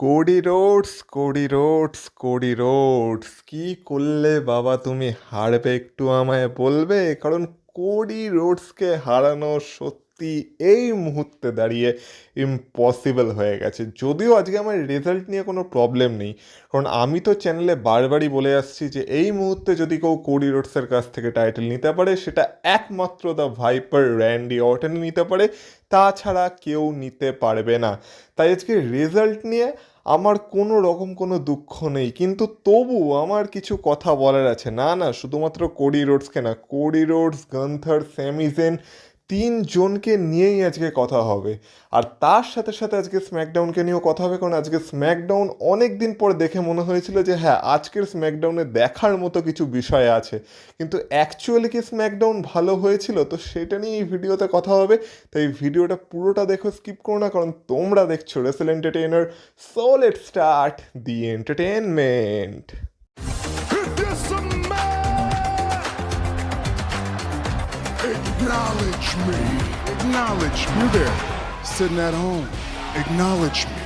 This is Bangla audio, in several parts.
কোডি রোডস কি করলে বাবা তুমি হারবে একটু আমায় বলবে? কারণ কোডি রোডসকে হারানো সত্যি এই মুহূর্তে দাঁড়িয়ে ইম্পসিবল হয়ে গেছে। যদিও আজকে আমার রেজাল্ট নিয়ে কোনো প্রবলেম নেই, কারণ আমি তো চ্যানেলে বারবারই বলে আসছি যে এই মুহূর্তে যদি কেউ কোডি রোডসের কাছ থেকে টাইটেল নিতে পারে সেটা একমাত্র দ্য ভাইপার র্যান্ডি অর্টন নিতে পারে, তাছাড়া কেউ নিতে পারবে না। তাই আজকে রেজাল্ট নিয়ে আমার কোনো রকম কোনো দুঃখ নেই, কিন্তু তবু আমার কিছু কথা বলার আছে। না না, শুধুমাত্র কোডি রোডসকে না, কোডি রোডস, গান্থার, স্যামিজেন, তিনজনকে নিয়েই আজকে কথা হবে। আর তার সাথে সাথে আজকে স্ম্যাকডাউনকে নিয়েও কথা হবে, কারণ আজকে স্ম্যাকডাউন অনেক দিন পর দেখে মনে হয়েছিল যে হ্যাঁ, আজকের স্ম্যাকডাউনে দেখার মতো কিছু বিষয় আছে। কিন্তু অ্যাকচুয়ালি কি স্ম্যাকডাউন ভালো হয়েছিল, তো সেটা নিয়ে এই ভিডিওতে কথা হবে। তাই ভিডিওটা পুরোটা দেখো, স্কিপ করো না, কারণ তোমরা দেখছো Rachel entertainer. So let's start the entertainment. Acknowledge me. Acknowledge me. You there, sitting at home. Acknowledge me.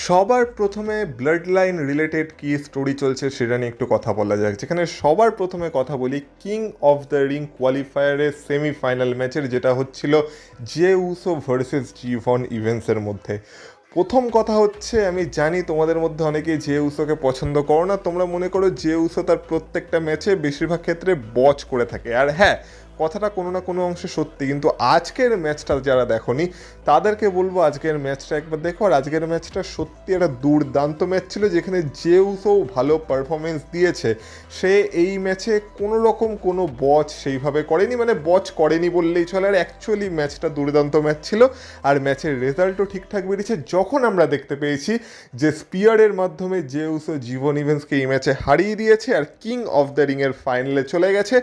সবার প্রথমে ব্লাড লাইন রিলেটেড কি স্টোরি চলছে সেটা নিয়ে একটু কথা বলা যাক, যেখানে সবার প্রথমে কথা বলি কিং অফ দ্য রিং কোয়ালিফায়ারের সেমিফাইনাল ম্যাচের, যেটা হচ্ছিল জে উসো ভার্সেস জিভন ইভেন্টসের মধ্যে। প্রথম কথা হচ্ছে, আমি জানি তোমাদের মধ্যে অনেকেই জে উসোকে পছন্দ করো না, তোমরা মনে করো জে উসো তার প্রত্যেকটা ম্যাচে বেশিরভাগ ক্ষেত্রে বচ করে থাকে। আর হ্যাঁ, কথাটা কোনো না কোনো অংশে সত্যি, কিন্তু আজকের ম্যাচটা যারা দেখোনি তাদেরকে বলবো আজকের ম্যাচটা একবার দেখো। আর আজকের ম্যাচটা সত্যি একটা দুর্দান্ত ম্যাচ ছিল, যেখানে জে উসো ভালো পারফরমেন্স দিয়েছে। সে এই ম্যাচে কোনো রকম কোনো বচ সেইভাবে করেনি, মানে বচ করেনি বললেই চলে। আর অ্যাকচুয়ালি ম্যাচটা দুর্দান্ত ম্যাচ ছিল, আর ম্যাচের রেজাল্টও ঠিকঠাক বেরিয়েছে। যখন আমরা দেখতে পেয়েছি যে স্পিয়ারের মাধ্যমে জে উসো জীবন ইভেন্টসকে এই ম্যাচে হারিয়ে দিয়েছে আর কিং অফ দ্য রিংয়ের ফাইনালে চলে গেছে,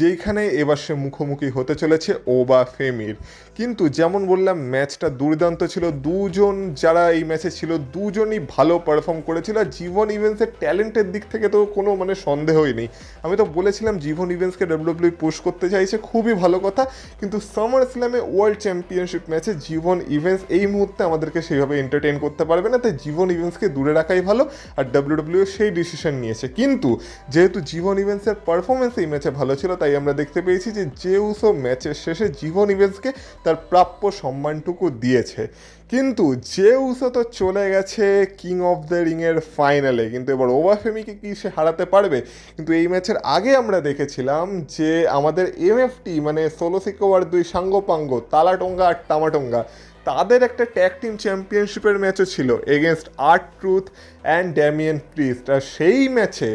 যেখানে এবার সে মুখোমুখি হতে চলেছে ওবা ফেমির। কিন্তু যেমন বললাম, ম্যাচটা দুর্দান্ত ছিল। দুজন যারা এই ম্যাচে ছিল দুজনই ভালো পারফর্ম করেছিল। আর জীবন ইভেন্টসের ট্যালেন্টের দিক থেকে তো কোনো সন্দেহই নেই। আমি তো বলেছিলাম জীবন ইভেন্টসকে ডাব্লিউডাব্লিউ পুশ করতে চাইছে, খুবই ভালো কথা। কিন্তু সামার স্ল্যামে ওয়ার্ল্ড চ্যাম্পিয়নশিপ ম্যাচে জীবন ইভেন্টস এই মুহূর্তে আমাদেরকে সেইভাবে এন্টারটেইন করতে পারবে না, তাই জীবন ইভেন্টসকে দূরে রাখাই ভালো। আর ডাব্লিউডাব্লিউ সেই ডিসিশন নিয়েছে। কিন্তু যেহেতু জীবন ইভেন্টসের পারফরমেন্স এই ম্যাচে ভালো ছিল, তাই আমরা দেখতে পেয়েছি যে জে উসো ম্যাচের শেষে জীবন ইভেন্টসকে তার প্রাপ্য সম্মানটুকু দিয়েছে। কিন্তু জে উসো তো চলে গেছে কিং অফ দ্য রিংয়ের ফাইনালে, কিন্তু এবার ওবা ফেমিকে কি সে হারাতে পারবে? কিন্তু এই ম্যাচের আগে আমরা দেখেছিলাম যে আমাদের এমএফটি মানে সোলো সিকোয়ার দুই সাঙ্গোপাঙ্গ তালাটোঙ্গা আর টামাটোঙ্গা, তাদের একটা ট্যাগ টিম চ্যাম্পিয়নশিপের ম্যাচও ছিল against R Truth and Damian Priest. আর সেই ম্যাচে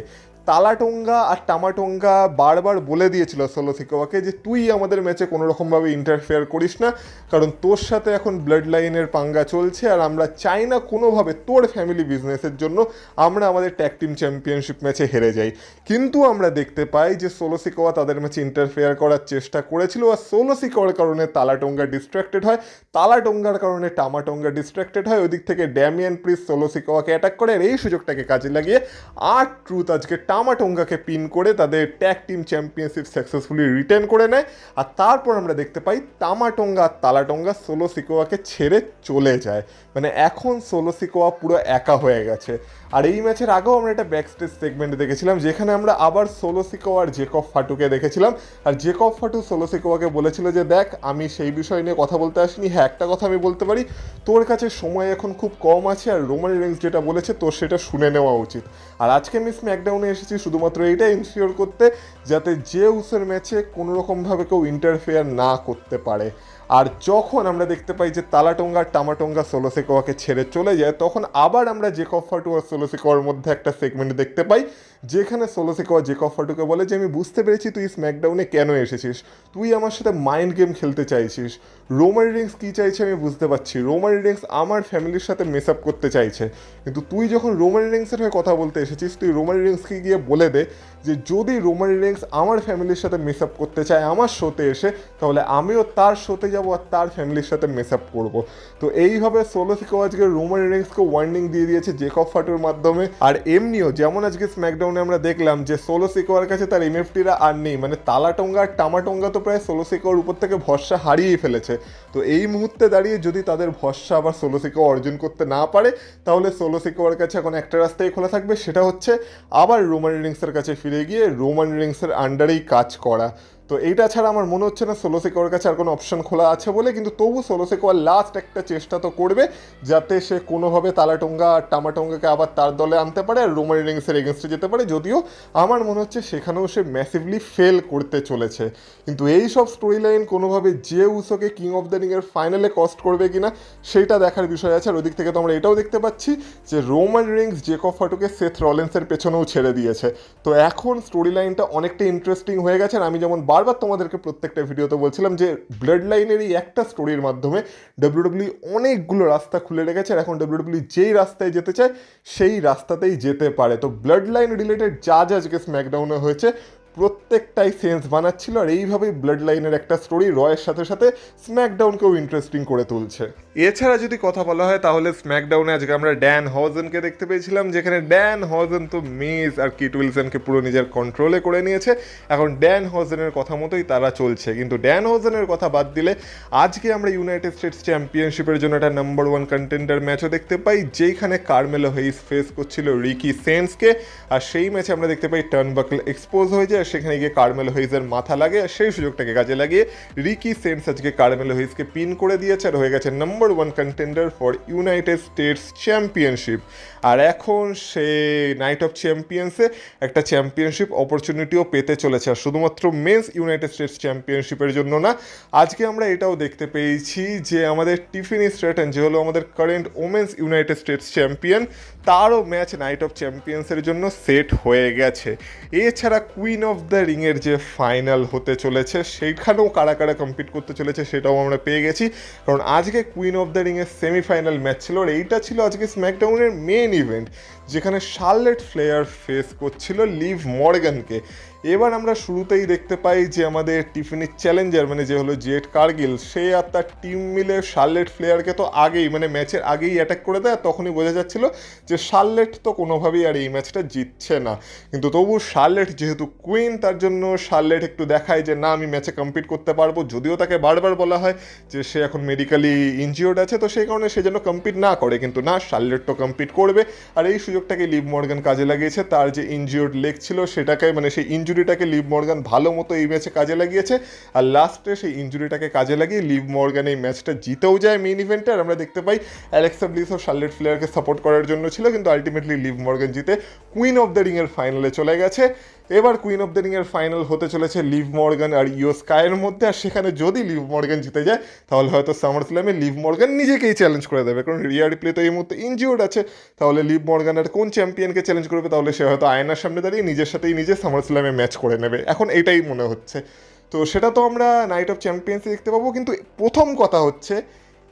তালাটোঙ্গা আর টামাটোঙ্গা বারবার বলে দিয়েছিল সোলো সিকোয়াকে যে তুই আমাদের ম্যাচে কোনো রকমভাবে ইন্টারফেয়ার করিস না, কারণ তোর সাথে এখন ব্লাড লাইনের পাঙ্গা চলছে, আর আমরা চাই না কোনোভাবে তোর ফ্যামিলি বিজনেসের জন্য আমরা আমাদের ট্যাগ টিম চ্যাম্পিয়নশিপ ম্যাচে হেরে যাই। কিন্তু আমরা দেখতে পাই যে সোলো সিকোয়া তাদের ম্যাচে ইন্টারফেয়ার করার চেষ্টা করেছিল, আর সোলো সিকোয়ার কারণে তালাটোঙ্গা ডিস্ট্র্যাক্টেড হয়, তালাটোঙ্গার কারণে টামাটোঙ্গা ডিস্ট্র্যাক্টেড হয়। ওই দিক থেকে ড্যামিয়ান প্রিস্ট সোলো সিকোয়াকে অ্যাটাক করে, আর এই সুযোগটাকে কাজে লাগিয়ে আর্ট-ট্রুথ আজকে টামাটোঙ্গাকে পিন করে তাদের tag team championship successfully written করে নেয়। আর তারপর আমরা দেখতে পাই টামাটোঙ্গা আর তালাটোঙ্গা সোলো সিকোয়াকে ছেড়ে চলে যায়, মানে এখন সোলো সিকোয়া পুরো একা হয়ে গেছে। আর এই ম্যাচের আগেও আমরা একটা ব্যাকস্টেজ সেগমেন্ট দেখেছিলাম, যেখানে আমরা আবার সোলো সিকোয়া আর জেকব ফাটুকে দেখেছিলাম। আর জেকব ফাটু সোলো সিকোয়াকে বলেছিল যে দেখ, আমি সেই বিষয় নিয়ে কথা বলতে আসিনি, হ্যাঁ একটা কথা আমি বলতে পারি, তোর কাছে সময় এখন খুব কম আছে, আর রোমান রেন্স যেটা বলেছে তোর সেটা শুনে নেওয়া উচিত। আর আজকে আমি স্ম্যাকডাউনে এসেছি শুধুমাত্র এইটা ইনশিওর করতে, যাতে জে উসোর ম্যাচে কোনো রকমভাবে কেউ ইন্টারফেয়ার না করতে পারে। আর যখন আমরা দেখতে পাই যে তালাটোঙ্গা টামাটোঙ্গা সোলো সিকোয়াকে ছেড়ে চলে যায়, তখন আবার আমরা জেকব ফাটু আর সোলো সিকোয়ার মধ্যে একটা সেগমেন্ট দেখতে পাই, যেখানে সোলো সিকোয়া জেকব ফাটুকে বলে যে আমি বুঝতে পেরেছি তুই স্ম্যাকডাউনে কেন এসেছিস, তুই আমার সাথে মাইন্ড গেম খেলতে চাইছিস। রোমান রিংস কী চাইছে আমি বুঝতে পারছি, রোমান রিংস আমার ফ্যামিলির সাথে মেস আপ করতে চাইছে, কিন্তু তুই যখন রোমান রিংসের হয়ে কথা বলতে এসেছিস, তুই রোমান রিংসকে গিয়ে বলে দে যে যদি রোমান রিংস আমার ফ্যামিলির সাথে মেস আপ করতে চায় আমার শোতে এসে, তাহলে আমিও তার শোতে যাব, যাব আর তার ফ্যামিলির সাথে মেস আপ করবো। তো এইভাবে সোলো সিকোয়া আজকে রোমান রিংসকে ওয়ার্নিং দিয়ে দিয়েছে জেকব ফাটুর মাধ্যমে। আর এমনিও যেমন আজকে স্ম্যাকডাউনে আমরা দেখলাম যে সোলো সিকোয়ার কাছে তার এমএফটিরা আর নেই, মানে তালাটোঙ্গা আর টামাটোঙ্গা তো প্রায় সোলো সিকোয়ার উপর থেকে ভরসা হারিয়েই ফেলেছে। তো এই মুহূর্তে দাঁড়িয়ে যদি তাদের ভরসা আবার সোলো সিকোয়া অর্জন করতে না পারে, তাহলে সোলো সিকোয়ার কাছে এখন একটা রাস্তাই খোলা থাকবে, সেটা হচ্ছে আবার রোমান রিংসের কাছে ফিরে গিয়ে রোমান রিংসের আন্ডারেই কাজ করা। তো এইটা ছাড়া আমার মনে হচ্ছে না সোলো সিকোয়ার কাছে আর কোনো অপশন খোলা আছে বলে, কিন্তু তবু সোলো সিকোয়ার লাস্ট একটা চেষ্টা তো করবে যাতে সে কোনোভাবে তালাটোঙ্গা আর টামাটোঙ্গাকে আবার তার দলে আনতে পারে আর রোমান রিংসের এগেনস্টে যেতে পারে, যদিও আমার মনে হচ্ছে সেখানেও সে ম্যাসিভলি ফেল করতে চলেছে। কিন্তু এই সব স্টোরি লাইন কোনোভাবে যে উসোকে কিং অফ দ্য রিংয়ের ফাইনালে কস্ট করবে কিনা সেইটা দেখার বিষয় আছে। আর ওদিক থেকে তো আমরা এটাও দেখতে পাচ্ছি যে রোমান রিংস জেকব ফাটুকে সেথ রলিন্সের পেছনেও ছেড়ে দিয়েছে। তো এখন স্টোরি লাইনটা অনেকটা ইন্টারেস্টিং হয়ে গেছে। আর আমি যেমন বারবার তোমাদেরকে প্রত্যেকটা ভিডিওতে বলছিলাম যে ব্লাড লাইনের এই একটা স্টোরির মাধ্যমে ডাব্লিউডাব্লিউ অনেকগুলো রাস্তা খুলে রেখেছে, আর এখন ডাব্লিউডাব্লিউ যেই রাস্তায় যেতে চায় সেই রাস্তাতেই যেতে পারে। তো ব্লাড লাইন রিলেটেড যা আজকে স্ম্যাকডাউনে হয়েছে প্রত্যেকটাই সেন্স বানাচ্ছিল, আর এইভাবেই ব্লাড লাইনের একটা স্টোরি রয়ের সাথে সাথে স্ম্যাকডাউনকেও ইন্টারেস্টিং করে তুলছে। এছাড়া যদি কথা বলা হয় তাহলে স্ম্যাকডাউনে আজকে আমরা ড্যান হজনকে দেখতে পেয়েছিলাম, যেখানে ড্যান হজন তো মিজ আর কিট উইলসনকে পুরো নিজের কন্ট্রোলে করে নিয়েছে। এখন ড্যান হজনের কথা মতোই তারা চলছে, কিন্তু ড্যান হজনের কথা বাদ দিলে আজকে আমরা ইউনাইটেড স্টেটস চ্যাম্পিয়নশিপের জন্য একটা নাম্বার 1 কন্টেন্ডার ম্যাচও দেখতে পাই, যেখানে কার্মেলো হেইস ফেস করছিল রিকি সেন্সকে। আর সেই ম্যাচে আমরা দেখতে পাই টার্নবাকল এক্সপোজ হয়ে যায়, সেখানে গিয়ে কার্মেলো হেইসের মাথা লাগে, আর সেই সুযোগটাকে কাজে লাগিয়ে রিকি সেন্স আজকে কার্মেলো হেইসকে পিন করে দিয়েছে আর হয়ে গেছে number 1 contender for United States championship. আর এখন সে নাইট অফ চ্যাম্পিয়ন্সে একটা চ্যাম্পিয়নশিপ অপরচুনিটিও পেতে চলেছে, আর শুধুমাত্র মেন্স ইউনাইটেড স্টেটস চ্যাম্পিয়নশিপের জন্য না, আজকে আমরা এটাও দেখতে পেয়েছি যে আমাদের টিফিনি স্ট্র্যাটন, যে হলো আমাদের current women's United states champion, তারও ম্যাচ নাইট অফ চ্যাম্পিয়ন্সের জন্য সেট হয়ে গেছে। এছাড়া কুইন অফ দ্য রিংয়ের যে ফাইনাল হতে চলেছে সেইখানেও কারা কারা কম্পিট করতে চলেছে সেটাও আমরা পেয়ে গেছি, কারণ আজকে কুইন অফ দ্য রিংয়ের সেমিফাইনাল ম্যাচ ছিল, আর এইটা ছিল আজকে স্ম্যাকডাউনের মেন ইভেন্ট, যেখানে শার্লেট ফ্লেয়ার ফেস করছিল লিভ মর্গানকে। এবার আমরা শুরুতেই দেখতে পাই যে আমাদের টিফিনির চ্যালেঞ্জার মানে যে হলো জেট কার্গিল, সে আর তার টিম মিলে শার্লেট ফ্লেয়ারকে তো আগেই মানে ম্যাচের আগেই অ্যাটাক করে দেয়, তখনই বোঝা যাচ্ছিল যে শার্লেট তো কোনোভাবেই আর এই ম্যাচটা জিতছে না। কিন্তু তবু শার্লেট যেহেতু কুইন, তার জন্য শার্লেট একটু দেখায় যে না আমি ম্যাচে কম্পিট করতে পারবো, যদিও তাকে বারবার বলা হয় যে সে এখন মেডিকেলি ইনজিওর্ড আছে, তো সেই কারণে সে যেন কম্পিট না করে, কিন্তু না, শার্লেট তো কম্পিট করবে। আর এই সুযোগটাকে লিভ মর্গান কাজে লাগিয়েছে, তার যে ইনজিওর্ড লেগ ছিল সেটাকে মানে সেই ইনজুরিটাকে লিভ মর্গান ভালো মতো এই ম্যাচে কাজে লাগিয়েছে, আর লাস্টে সেই ইনজুরিটাকে কাজে লাগিয়ে লিভ মর্গান এই ম্যাচটা জিতেও যায় মেইন ইভেন্টে। আর আমরা দেখতে পাই অ্যালেক্সা ব্লিস ও শার্লেট ফ্লেয়ারকে সাপোর্ট করার জন্য ছিল, কিন্তু আলটিমেটলি লিভ মর্গান জিতে কুইন অফ দ্য রিংয়ের ফাইনালে চলে গেছে। এবার কুইন অফ দ্য রিংয়ের ফাইনাল হতে চলেছে লিভ মর্গান আর ইও স্কাইয়ের মধ্যে, আর সেখানে যদি লিভ মর্গান জিতে যায় তাহলে হয়তো সামার স্ল্যামে লিভ মর্গান নিজেকেই চ্যালেঞ্জ করে দেবে, কারণ রিয়া রিপ্লে তো এই মুহূর্তে ইনজিওর্ড আছে। তাহলে লিভ মর্গান আর কোন চ্যাম্পিয়নকে চ্যালেঞ্জ করবে, তাহলে সে হয়তো আয়নার সামনে দাঁড়িয়ে নিজের সাথেই নিজে সামার স্ল্যামে ম্যাচ করে নেবে, এখন এটাই মনে হচ্ছে। তো সেটা তো আমরা নাইট অফ চ্যাম্পিয়ন্সে দেখতে পাবো, কিন্তু প্রথম কথা হচ্ছে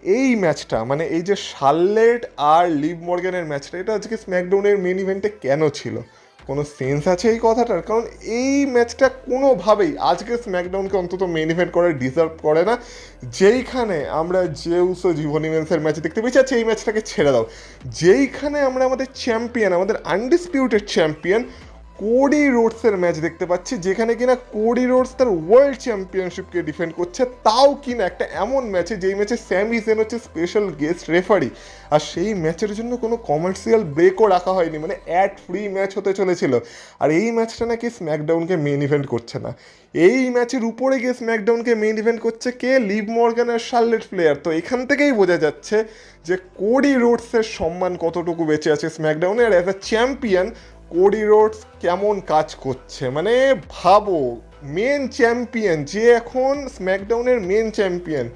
এই ম্যাচটা মানে এই যে শার্লেট আর লিভ মর্গানের ম্যাচটা, এটা আজকে স্ম্যাকডাউনের মেন ইভেন্টে কেন ছিল? কোনো সেন্স আছে এই কথাটার? কারণ এই ম্যাচটা কোনোভাবেই আজকে স্ম্যাকডাউনকে অন্তত মেন ইভেন্ট করার ডিজার্ভ করে না, যেইখানে আমরা জেউস ও জীবনী মেন্সের ম্যাচ দেখতে পেয়েছি। আচ্ছা, এই ম্যাচটাকে ছেড়ে দাও, যেইখানে আমরা আমাদের চ্যাম্পিয়ন, আমাদের আনডিসপিউটেড চ্যাম্পিয়ন কোডি রোডসের ম্যাচ দেখতে পাচ্ছি, যেখানে কিনা কোডি রোডস তার ওয়ার্ল্ড চ্যাম্পিয়নশিপকে ডিফেন্ড করছে, তাও কিনা একটা এমন ম্যাচে যেই ম্যাচে স্যামি জেন হচ্ছে স্পেশাল গেস্ট রেফারি, আর সেই ম্যাচের জন্য কোনো কমার্শিয়াল ব্রেকও রাখা হয়নি, মানে অ্যাড ফ্রি ম্যাচ হতে চলেছিল। আর এই ম্যাচটা নাকি স্ম্যাকডাউনকে মেন ইভেন্ট করছে না, এই ম্যাচের উপরে গিয়ে স্ম্যাকডাউনকে মেন ইভেন্ট করছে কে? লিভ মর্গান আর শার্লেট ফ্লেয়ার। তো এখান থেকেই বোঝা যাচ্ছে যে কোডি রোডসের সম্মান কতটুকু বেঁচে আছে স্ম্যাকডাউনে, আর as a champion Cody Rhodes কেমন কাজ করছে। মানে ভাবো, মেন চ্যাম্পিয়ন, যে এখন স্ম্যাকডাউনের মেন চ্যাম্পিয়ন,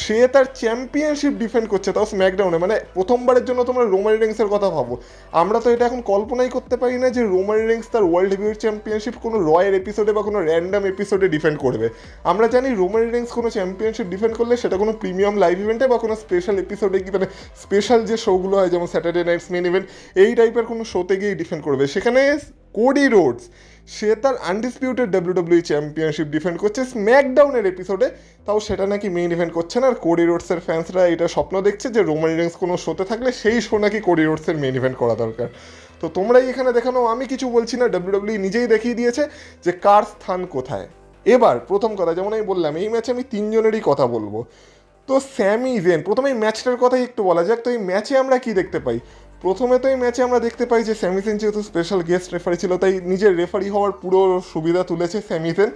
সে তার চ্যাম্পিয়নশিপ ডিফেন্ড করছে, তাও স্ম্যাকডাউনে। মানে প্রথমবারের জন্য তোমরা রোমান রিংসের কথা ভাবো, আমরা তো এটা এখন কল্পনাই করতে পারি না যে রোমান রিংস তার ওয়ার্ল্ড হেভিওয়েট চ্যাম্পিয়নশিপ কোনো রয়ের এপিসোডে বা কোনো র্যান্ডাম এপিসোডে ডিফেন্ড করবে। আমরা জানি রোমান রিংস কোনো চ্যাম্পিয়নশিপ ডিফেন্ড করলে সেটা কোনো প্রিমিয়াম লাইভ ইভেন্টে বা কোনো স্পেশাল এপিসোডে কি মানে স্পেশাল যে শোগুলো হয় যেমন স্যাটারডে নাইটস মেন ইভেন্ট, এই টাইপের কোনো শোতে গিয়ে ডিফেন্ড করবে। সেখানে কোডি রোডস সে তার আনডিসপিউটেড ডাব্লিউডাব্লিউই চ্যাম্পিয়নশিপ ডিফেন্ড করছে স্ম্যাকডাউনের এপিসোডে, তাও সেটা নাকি মেইন ইভেন্ট করছে না। আর কোডি রোডসের ফ্যান্সরা এটা স্বপ্ন দেখছে যে রোমান রিন্স কোনো শোতে থাকলে সেই শো নাকি কোডি রোডসের মেইন ইভেন্ট করা দরকার। তো তোমরাই এখানে দেখানো, আমি কিছু বলছি না, ডাব্লিউডাব্লিউই নিজেই দেখিয়ে দিয়েছে যে কার স্থান কোথায়। এবার প্রথম কথা, যেমন আমি বললাম এই ম্যাচে আমি তিনজনেরই কথা বলবো। তো স্যামি জেন, প্রথমে এই ম্যাচটার কথাই একটু বলা যাক। তো এই ম্যাচে আমরা কি দেখতে পাই? প্রথমে তো এই ম্যাচে আমরা দেখতে পাই যে স্যামি জেন যেহেতু স্পেশাল গেস্ট রেফারি ছিল, তাই নিজের রেফারি হওয়ার পুরো সুবিধা তুলেছে স্যামি জেন।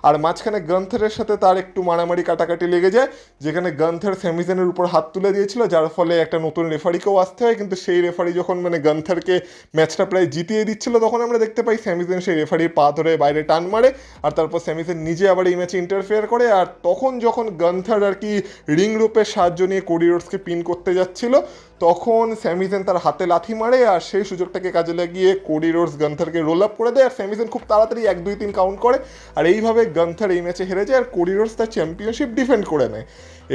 আর মাঝখানে গান্থারের সাথে তার একটু মারামারি কাটাকাটি লেগে যায়, যেখানে গান্থার স্যামি জেনের উপর হাত তুলে দিয়েছিল, যার ফলে একটা নতুন রেফারিকেও আসতে হয়। কিন্তু সেই রেফারি যখন গান্থারকে ম্যাচটা প্রায় জিতিয়ে দিচ্ছিল, তখন আমরা দেখতে পাই স্যামি জেন সেই রেফারির পা ধরে বাইরে টান মারে, আর তারপর স্যামি জেন নিজে আবার এই ম্যাচে ইন্টারফেয়ার করে। আর তখন যখন গান্থার আর কি রিং রূপের সাহায্য নিয়ে কোডি রোডসকে পিন করতে যাচ্ছিল, তখন স্যামি জেন তার হাতে লাথি মারে, আর সেই সুযোগটাকে কাজে লাগিয়ে কোডি রোডস গান্থারকে রোল আপ করে দেয়। আর স্যামি জেন খুব তাড়াতাড়ি 1-2-3 কাউন্ট করে, আর এইভাবে গান্থার এই ম্যাচে হেরে যায়, আর কোডি রোডস তার চ্যাম্পিয়নশিপ ডিফেন্ড করে নেয়।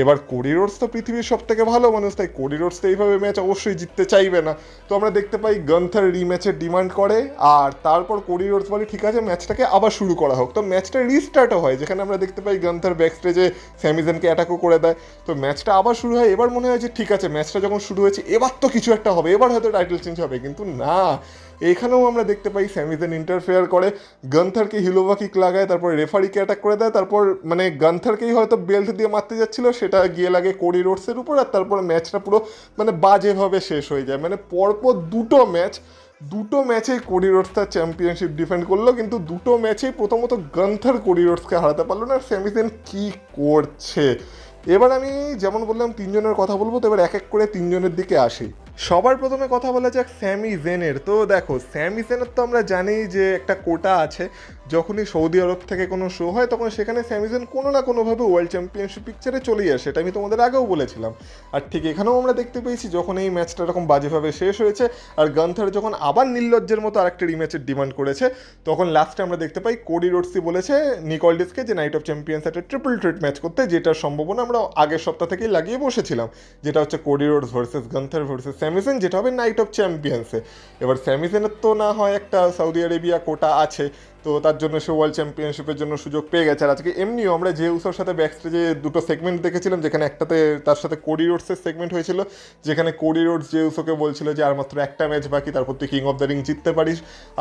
এবার কোডি রোডস তো পৃথিবীর সব থেকে ভালো মানুষ, তাই কোডি রোডস তো এইভাবে ম্যাচ অবশ্যই জিততে চাইবে না। তো আমরা দেখতে পাই গান্থার রিম্যাচের ডিমান্ড করে, আর তারপর কোডি রোডস বলে ঠিক আছে ম্যাচটাকে আবার শুরু করা হোক। তো ম্যাচটা রিস্টার্টও হয়, যেখানে আমরা দেখতে পাই গান্থার ব্যাকস্টেজে স্যামি জেনকে অ্যাটাকও করে দেয়। তো ম্যাচটা আবার শুরু হয়। এবার মনে হয় যে ঠিক আছে ম্যাচটা যখন শুরু হয়েছে এবার তো কিছু একটা হবে, এবার হয়তো টাইটেল চেঞ্জ হবে, কিন্তু না, এখানেও আমরা দেখতে পাই স্যামি জেন ইন্টারফেয়ার করে, গান্থারকে হিলোভা কিক লাগায়, তারপর রেফারিকে অ্যাটাক করে দেয়। তারপর গান্থারকেই হয়তো বেল্ট দিয়ে মারতে যাচ্ছিল, সেটা গিয়ে লাগে কোডি রোডসের উপর, আর তারপর ম্যাচটা পুরো বাজেভাবে শেষ হয়ে যায়। পরপর দুটো ম্যাচেই কোডি রোডস তার চ্যাম্পিয়নশিপ ডিফেন্ড করলো, কিন্তু দুটো ম্যাচেই প্রথমত গান্থার কোডি রোডসকে হারাতে পারলো না। আর স্যামি জেন কী করছে? এবার আমি যেমন বললাম তিনজনের কথা বলবো, তো এবার এক এক করে তিনজনের দিকে আসি। সবার প্রথমে কথা বলা যাক স্যামি জেনের। তো দেখো স্যামি জেনের তো আমরা জানি যে একটা কোটা আছে, যখনই সৌদি আরব থেকে কোনো শো হয় তখন সেখানে স্যামি জেন কোনো না কোনোভাবে ওয়ার্ল্ড চ্যাম্পিয়নশিপ পিকচারে চলেই আসে, এটা আমি তোমাদের আগেও বলেছিলাম। আর ঠিক এখানেও আমরা দেখতে পেয়েছি যখন এই ম্যাচটা এরকম বাজেভাবে শেষ হয়েছে আর গান্থার যখন আবার নির্লজ্জের মতো আরেকটা রিম্যাচের ডিমান্ড করেছে, তখন লাস্টে আমরা দেখতে পাই কোডি রোডসই বলেছে নিকলডিসকে যে নাইট অফ চ্যাম্পিয়ন্স একটা ট্রিপল থ্রেট ম্যাচ করতে, যেটার সম্ভাবনা আমরা আগের সপ্তাহ থেকেই লাগিয়ে বসেছিলাম, যেটা হচ্ছে Cody Rhodes versus Gunther versus Sami Zayn, যেটা হবে নাইট অফ চ্যাম্পিয়ন্সে। এবার স্যামি জেনের তো না হয় একটা সৌদি আরেবিয়া কোটা আছে, তো তার জন্য সে ওয়ার্ল্ড চ্যাম্পিয়নশিপের জন্য সুযোগ পেয়ে গেছে। আর আজকে এমনিও আমরা যে উসোর সাথে ব্যাকস্টেজে দুটো সেগমেন্ট দেখেছিলাম, যেখানে একটাতে তার সাথে কোডি রোডসের সেগমেন্ট হয়েছিল, যেখানে কোডি রোডস যে উসোকে বলছিল যে আর মাত্র একটা ম্যাচ বাকি, তারপর তুই কিং অফ দ্য রিং জিততে পারিস,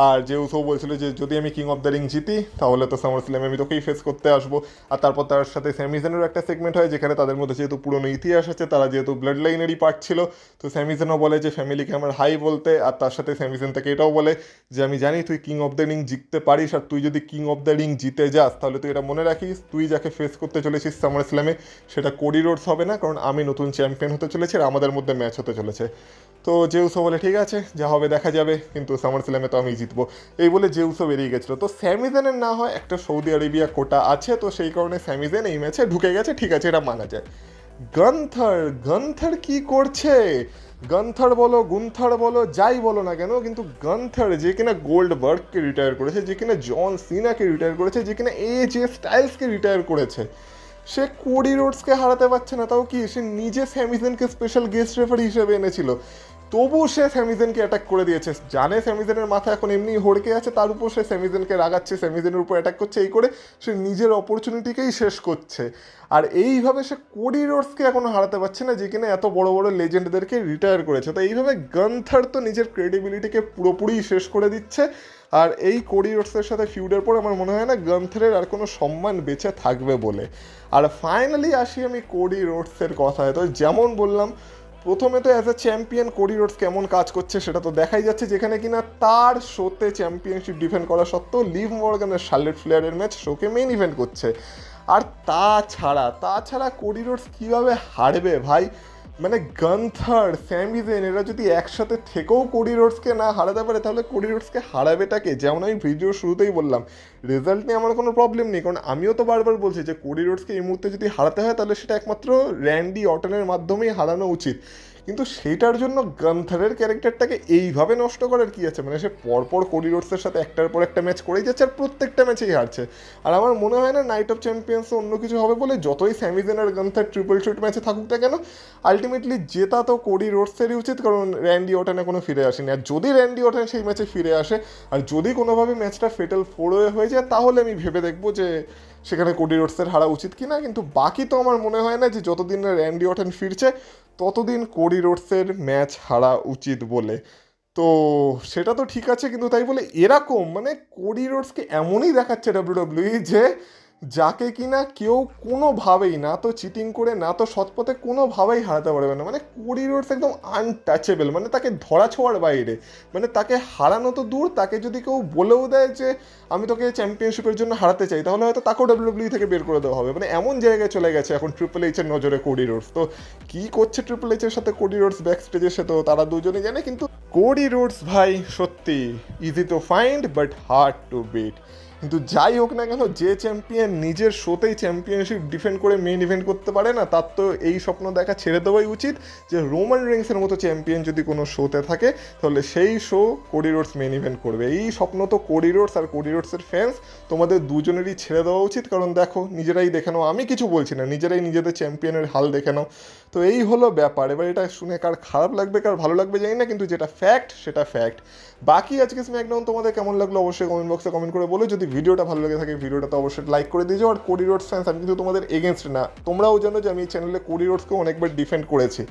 আর যে উসো বলছিল যে যদি আমি কিং অফ দ্য রিং জিতি তাহলে তো সামারস্ল্যামে আমি তোকেই ফেস করতে আসবো। আর তারপর তার সাথে স্যামি জেনেরও একটা সেগমেন্ট হয়, যেখানে তাদের মধ্যে যেহেতু পুরনো ইতিহাস আছে, তারা যেহেতু ব্লাড লাইনেরই পার্ট ছিল, তো স্যামি জেনও বলে যে ফ্যামিলিকে আমার হাই বলতে, আর তার সাথে স্যামি জেন তাকে এটাও বলে যে আমি জানি তুই কিং অফ দ্য রিং জিততে পারিস, আর তুই যদি কিং অফ দ্য রিং জিতে যাস তাহলে তুই এটা মনে রাখিস তুই যাকে ফেস করতে চলেছিস সামার স্ল্যামে সেটা কোডি রোডস হবে না, কারণ আমি নতুন চ্যাম্পিয়ন হতে চলেছি আর আমাদের মধ্যে ম্যাচ হতে চলেছে। তো জেউসো বলে ঠিক আছে যা হবে দেখা যাবে, কিন্তু সামার স্ল্যামে তো আমি জিতবো, এই বলে জেউসো বেরিয়ে গেছিলো। তো স্যামি জেনের না হয় একটা সৌদি আরেবিয়া কোটা আছে, তো সেই কারণে স্যামি জেন এই ম্যাচে ঢুকে গেছে, ঠিক আছে এটা মানা যায়। গান্থার কি করছে? গান্থার বলো গুন্থার বলো যাই বলো না কেন, কিন্তু গান্থার যে কিনা গোল্ডবার্গকে রিটায়ার করেছে, যে কিনা জন সিনাকে রিটায়ার করেছে, যে কিনা এজে স্টাইলসকে রিটায়ার করেছে, সে কোডি রোডসকে হারাতে পারছে না। তাও কি সে নিজে স্যামি জেনকে স্পেশাল গেস্ট রেফারি হিসেবে এনেছিল, তবু সে স্যামি জেনকে অ্যাটাক করে দিয়েছে। জানে স্যামি জেনের মাথা এখন এমনি হড়কে আছে, তার উপর সে স্যামি জেনকে রাগাচ্ছে, স্যামি জেনের উপর অ্যাটাক করছে, এই করে সে নিজের অপরচুনিটিকেই শেষ করছে। আর এইভাবে সে কোডি রোডসকে এখনও হারাতে পারছে না, যে কিনা এত বড় বড় লেজেন্ডদেরকে রিটায়ার করেছে। তো এইভাবে গান্থার তো নিজের ক্রেডিবিলিটিকে পুরোপুরি শেষ করে দিচ্ছে। আর এই কোডি রোডসের সাথে ফিউডের পর আমার মনে হয় না গান্থারের আর কোনো সম্মান বেঁচে থাকবে বলে। আর ফাইনালি আসি আমি কোডি রোডসের কথায়। তো যেমন বললাম প্রথমে তো as a champion Cody Rhodes কেমন কাজ করছে সেটা তো দেখাই যাচ্ছে, যেখানে কিনা তার শোতে চ্যাম্পিয়নশিপ ডিফেন্ড করা সত্ত্বেও লিভ মর্গান আর শার্লেট ফ্লেয়ারের ম্যাচ শোকে মেইন ইভেন্ট করছে। আর তাছাড়া কোডি রোডস কীভাবে হারবে ভাই? গান্থার স্যামি জেন এরা যদি একসাথে থেকেও কোডি রোডসকে না হারাতে পারে, তাহলে কোডি রোডসকে হারাবেটাকে? যেমন আমি ভিডিওর শুরুতেই বললাম রেজাল্ট নিয়ে আমার কোনো প্রবলেম নেই, কারণ আমিও তো বারবার বলছি যে কোডি রোডসকে এই মুহূর্তে যদি হারাতে হয় তাহলে সেটা একমাত্র র্যান্ডি অটনের মাধ্যমেই হারানো উচিত। কিন্তু সেইটার জন্য গান্থারের ক্যারেক্টারটাকে এইভাবে নষ্ট করার কি আছে? মানে সে পরপর কোডি রোডসের সাথে একটার পর একটা ম্যাচ করেই যাচ্ছে আর প্রত্যেকটা ম্যাচেই হারছে। আর আমার মনে হয় না নাইট অফ চ্যাম্পিয়ন্স অন্য কিছু হবে বলে, যতই স্যামি জেন আর গান্থার ট্রিপল থ্রেট ম্যাচে থাকুক না কেন, আলটিমেটলি জেতা তো কোডি রোডসেরই উচিত, কারণ র্যান্ডি অর্টন এখনো ফিরে আসেনি। আর যদি র্যান্ডি অর্টন সেই ম্যাচে ফিরে আসে আর যদি কোনোভাবে ম্যাচটা ফেটাল 4 হয়ে যায়, তাহলে আমি ভেবে দেখবো যে সেখানে কোডি রোডসের হারা উচিত কি না। কিন্তু বাকি তো আমার মনে হয় না যে যতদিন না র্যান্ডি অর্টন ফিরছে ততদিন কোডি রোডসের ম্যাচ হারা উচিত বলে। তো সেটা তো ঠিক আছে, কিন্তু তাই বলে এরকম মানে কোডি রোডসকে এমনই দেখাচ্ছে ডাব্লিউডাব্লিউই যে যাকে কিনা কেউ কোনোভাবেই, না তো চিটিং করে না তো সৎপথে, কোনোভাবেই হারাতে পারবে না। মানে কোডি রোডস একদম আনটাচেবল, মানে তাকে ধরা ছোঁয়ার বাইরে। মানে তাকে হারানো তো দূর, তাকে যদি কেউ বলেও দেয় যে আমি তোকে চ্যাম্পিয়নশিপের জন্য হারাতে চাই, তাহলে হয়তো তাকেও ডাব্লিউডাব্লিউ থেকে বের করে দেওয়া হবে। মানে এমন জায়গায় চলে গেছে এখন ট্রিপল এইচের নজরে কোডি রোডস। তো কী করছে ট্রিপল এইচের সাথে কোডি রোডস ব্যাক স্টেজে, সে তো তারা দুজনেই জানে। কিন্তু কোডি রোডস ভাই সত্যি easy to find but hard to beat. কিন্তু যাই হোক না কেন, যে চ্যাম্পিয়ন নিজের শোতেই চ্যাম্পিয়নশিপ ডিফেন্ড করে মেইন ইভেন্ট করতে পারে না, তার তো এই স্বপ্ন দেখা ছেড়ে দেওয়াই উচিত যে রোমান রেন্সের মতো চ্যাম্পিয়ন যদি কোনো শোতে থাকে তাহলে সেই show Cody Rhodes main event করবে। এই স্বপ্ন তো কোডি রোডস আর কোডি রোডসের ফ্যান্স তোমাদের দুজনেরই ছেড়ে দেওয়া উচিত। কারণ দেখো, নিজেরাই দেখে নাও, আমি কিছু বলছি না, নিজেরাই নিজেদের চ্যাম্পিয়নের হাল দেখে নাও। তো এই হলো ব্যাপার। এবার এটা শুনে কার খারাপ লাগবে কার ভালো লাগবে জানি না, কিন্তু যেটা ফ্যাক্ট সেটা ফ্যাক্ট। বাকি আজকে স্ম্যাকডাউন তোমাদের কেমন লাগলো অবশ্যই কমেন্ট বক্সে কমেন্ট করে বলো। যদি ভিডিওটা ভালো লাগে থাকে ভিডিওটা তো অবশ্যই লাইক করে দিও। আর কোডি রোডস ফ্যান্স, আমি কিন্তু তোমাদের এগেনস্ট না, তোমরাও জানো যে আমি এই চ্যানেলে কোডি রোডসকেও অনেকবার ডিফেন্ড করেছি,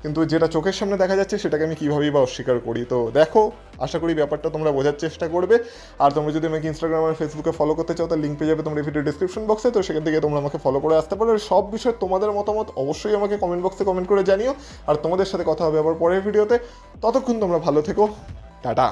কিন্তু যেটা চোখের সামনে দেখা যাচ্ছে সেটাকে আমি কীভাবেই বা অস্বীকার করি। তো দেখো, আশা করি ব্যাপারটা তোমরা বোঝার চেষ্টা করবে। আর তোমরা যদি আমাকে ইনস্টাগ্রাম আর ফেসবুকে ফলো করতে চাও, তার লিঙ্ক পেয়ে যাবে তোমরা ভিডিও ডিসক্রিপশন বক্সে। তো সেখান থেকে তোমরা আমাকে ফলো করে আসতে পারো। আর সব বিষয়ে তোমাদের মতামত অবশ্যই আমাকে কমেন্ট বক্সে কমেন্ট করে জানিও। আর তোমাদের সাথে কথা হবে আবার পরের ভিডিওতে। ততক্ষণ তোমরা ভালো থেকো, টাটা।